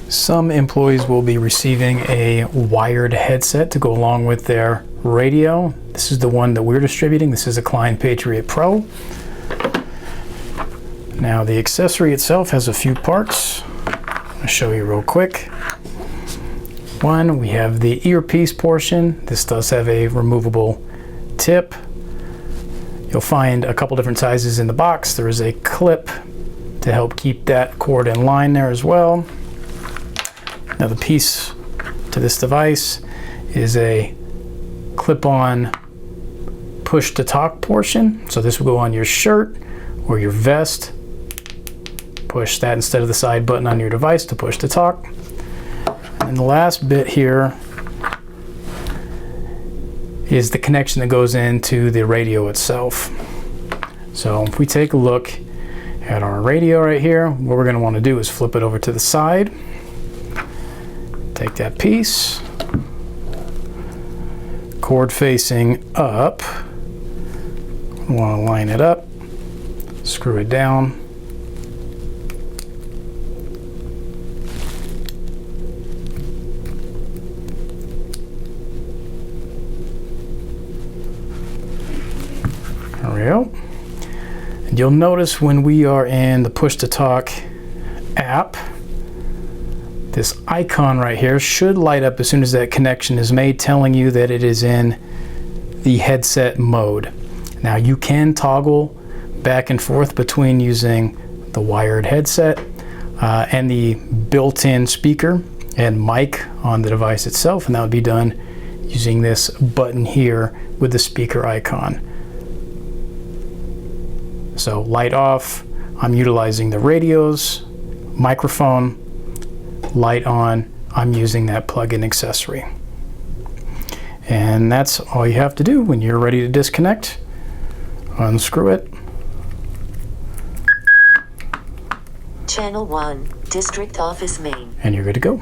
Some employees will be receiving a wired headset to go along with their radio. This is the one that we're distributing. This is a Klein Patriot Pro. Now the accessory itself has a few parts. I'll show you real quick. One, we have the earpiece portion. This does have a removable tip. You'll find a couple different sizes in the box. There is a clip to help keep that cord in line there as well. Now the piece to this device is a clip-on push-to-talk portion. So this will go on your shirt or your vest. Push that instead of the side button on your device to push to talk. And the last bit here is the connection that goes into the radio itself. So if we take a look at our radio right here, what we're going to want to do is flip it over to the side. Take that piece, cord facing up. We want to line it up, screw it down. There we go. And you'll notice when we are in the push to talk app, this icon right here should light up as soon as that connection is made, telling you that it is in the headset mode. Now you can toggle back and forth between using the wired headset and the built-in speaker and mic on the device itself, and that would be done using this button here with the speaker icon. So light off, I'm utilizing the radio's microphone. Light on, I'm using that plug-in accessory. And that's all you have to do. When you're ready to disconnect, unscrew it. Channel 1, District Office Main. And you're good to go.